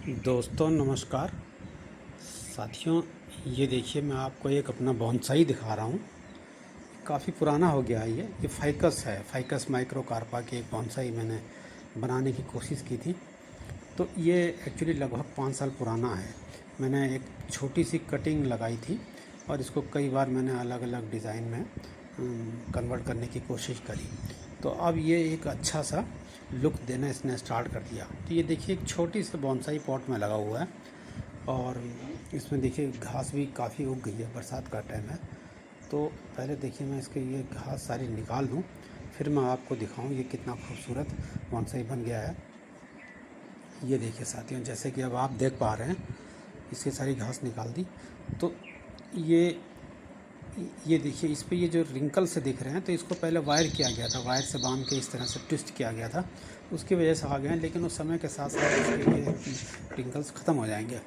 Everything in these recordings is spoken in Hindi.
दोस्तों नमस्कार। साथियों, ये देखिए मैं आपको एक अपना बोनसाई दिखा रहा हूँ। काफ़ी पुराना हो गया है ये फाइकस है। फाइकस माइक्रोकार्पा की एक बोनसाई मैंने बनाने की कोशिश की थी। तो ये एक्चुअली लगभग 5 साल पुराना है। मैंने एक छोटी सी कटिंग लगाई थी और इसको कई बार मैंने अलग अलग डिज़ाइन में कन्वर्ट करने की कोशिश करी। तो अब ये एक अच्छा सा लुक देना इसने स्टार्ट कर दिया। तो ये देखिए एक छोटी सी बोनसाई पॉट में लगा हुआ है और इसमें देखिए घास भी काफ़ी उग गई है, बरसात का टाइम है। तो पहले देखिए मैं इसके ये घास सारी निकाल दूँ, फिर मैं आपको दिखाऊं ये कितना खूबसूरत बोनसाई बन गया है। ये देखिए साथियों, जैसे कि अब आप देख पा रहे हैं, इसकी सारी घास निकाल दी। तो ये देखिए इस पे ये जो रिंकल से दिख रहे हैं, तो इसको पहले वायर किया गया था, वायर से बांध के इस तरह से ट्विस्ट किया गया था, उसकी वजह से आ गए हैं। लेकिन उस समय के साथ साथ इसके ये रिंकल्स ख़त्म हो जाएंगे।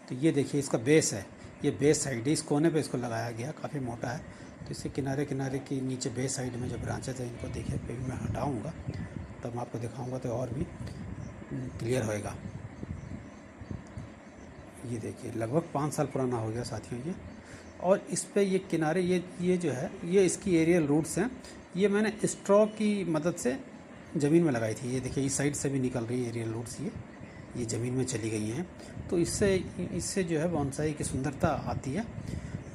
तो ये देखिए इसका बेस है, ये बेस साइड है, इस कोने पे इसको लगाया गया, काफ़ी मोटा है। तो इसके किनारे किनारे के नीचे बेस साइड में जो ब्रांचेज हैं, इनको देखिए फिर मैं हटाऊँगा, तब आपको दिखाऊँगा तो और भी क्लियर होएगा। ये देखिए लगभग 5 साल पुराना हो गया साथियों ये। और इस पे ये किनारे ये जो है, ये इसकी एरियल रूट्स हैं। ये मैंने स्ट्रॉ की मदद से ज़मीन में लगाई थी। ये देखिए इस साइड से भी निकल रही है एरियल रूट्स, ये ज़मीन में चली गई हैं। तो इससे जो है बोनसाई की सुंदरता आती है।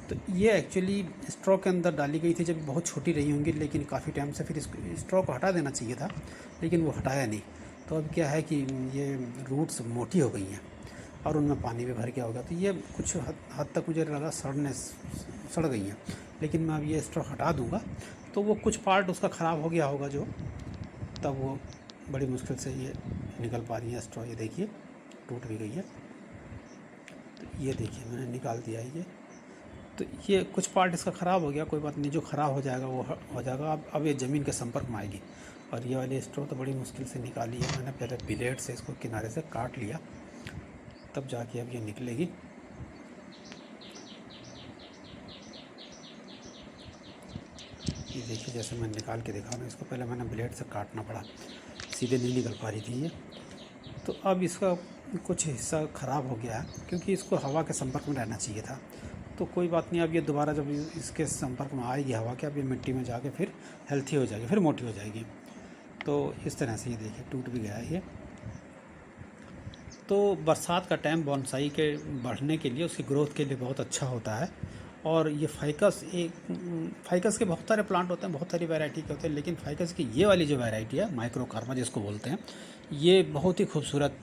तो ये एक्चुअली स्ट्रॉ के अंदर डाली गई थी जब बहुत छोटी रही होंगी, लेकिन काफ़ी टाइम से फिर इसको स्ट्रॉ को हटा देना चाहिए था, लेकिन वो हटाया नहीं। तो अब क्या है कि ये रूट्स मोटी हो गई हैं और उनमें पानी भी भर गया होगा। तो ये कुछ हद तक मुझे लगा सड़ गई हैं। लेकिन मैं अब ये स्ट्रॉ हटा दूंगा तो वो कुछ पार्ट उसका ख़राब हो गया होगा, जो तब वो बड़ी मुश्किल से ये निकल पा रही है स्ट्रॉ। ये देखिए टूट भी गई है। तो ये देखिए मैंने निकाल दिया है ये। तो ये कुछ पार्ट इसका ख़राब हो गया, कोई बात नहीं, जो ख़राब हो जाएगा वो हो जाएगा। अब ये ज़मीन के संपर्क में आएगी। और ये वाली स्ट्रॉ तो बड़ी मुश्किल से निकाली है मैंने, पहले ब्लेड से इसको किनारे से काट लिया, तब जाके अब ये निकलेगी। ये देखिए जैसे मैं निकाल के दिखा रहा हूँ, इसको पहले मैंने ब्लेड से काटना पड़ा, सीधे नहीं निकल पा रही थी ये। तो अब इसका कुछ हिस्सा ख़राब हो गया है, क्योंकि इसको हवा के संपर्क में रहना चाहिए था। तो कोई बात नहीं, अब ये दोबारा जब इसके संपर्क में आएगी हवा के, अब ये मिट्टी में जाके फिर हेल्थी हो जाएगी, फिर मोटी हो जाएगी। तो इस तरह से ये देखिए टूट भी गया है ये। तो बरसात का टाइम बोनसाई के बढ़ने के लिए, उसकी ग्रोथ के लिए बहुत अच्छा होता है। और ये फाइकस के बहुत सारे प्लांट होते हैं, बहुत सारी वैरायटी के होते हैं, लेकिन फाइकस की ये वाली जो वैरायटी है माइक्रोकार्पा जिसको बोलते हैं, ये बहुत ही खूबसूरत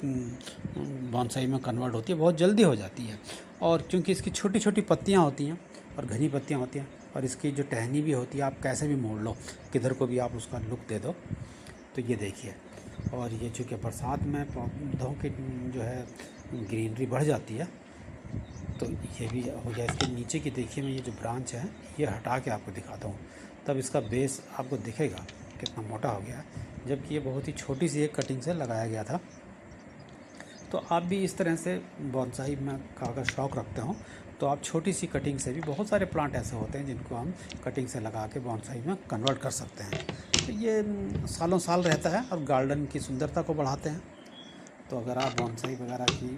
बोनसाई में कन्वर्ट होती है, बहुत जल्दी हो जाती है। और क्योंकि इसकी छोटी छोटी पत्तियाँ होती हैं और घनी पत्तियाँ होती हैं, और इसकी जो टहनी भी होती है, आप कैसे भी मोड़ लो, किधर को भी आप उसका लुक दे दो। तो ये देखिए, और ये चूँकि बरसात में पौधों की जो है ग्रीनरी बढ़ जाती है, तो ये भी हो गया। इसके नीचे की देखिए, मैं ये जो ब्रांच है ये हटा के आपको दिखाता हूँ, तब इसका बेस आपको दिखेगा कितना मोटा हो गया है, जबकि ये बहुत ही छोटी सी एक कटिंग से लगाया गया था। तो आप भी इस तरह से बोनसाई में का अगर शौक़ रखते हो, तो आप छोटी सी कटिंग से भी, बहुत सारे प्लांट ऐसे होते हैं जिनको हम कटिंग से लगा के बोनसाई में कन्वर्ट कर सकते हैं। तो ये सालों साल रहता है और गार्डन की सुंदरता को बढ़ाते हैं। तो अगर आप बोनसाई वगैरह की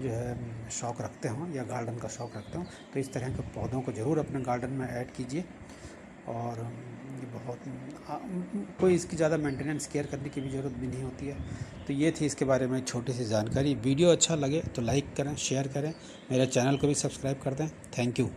जो है शौक़ रखते हो या गार्डन का शौक़ रखते हो, तो इस तरह के पौधों को ज़रूर अपने गार्डन में ऐड कीजिए। और ये बहुत कोई इसकी ज़्यादा मेंटेनेंस केयर करने की भी ज़रूरत भी नहीं होती है। तो ये थी इसके बारे में छोटी सी जानकारी। वीडियो अच्छा लगे तो लाइक करें, शेयर करें, मेरे चैनल को भी सब्सक्राइब कर दें। Thank you.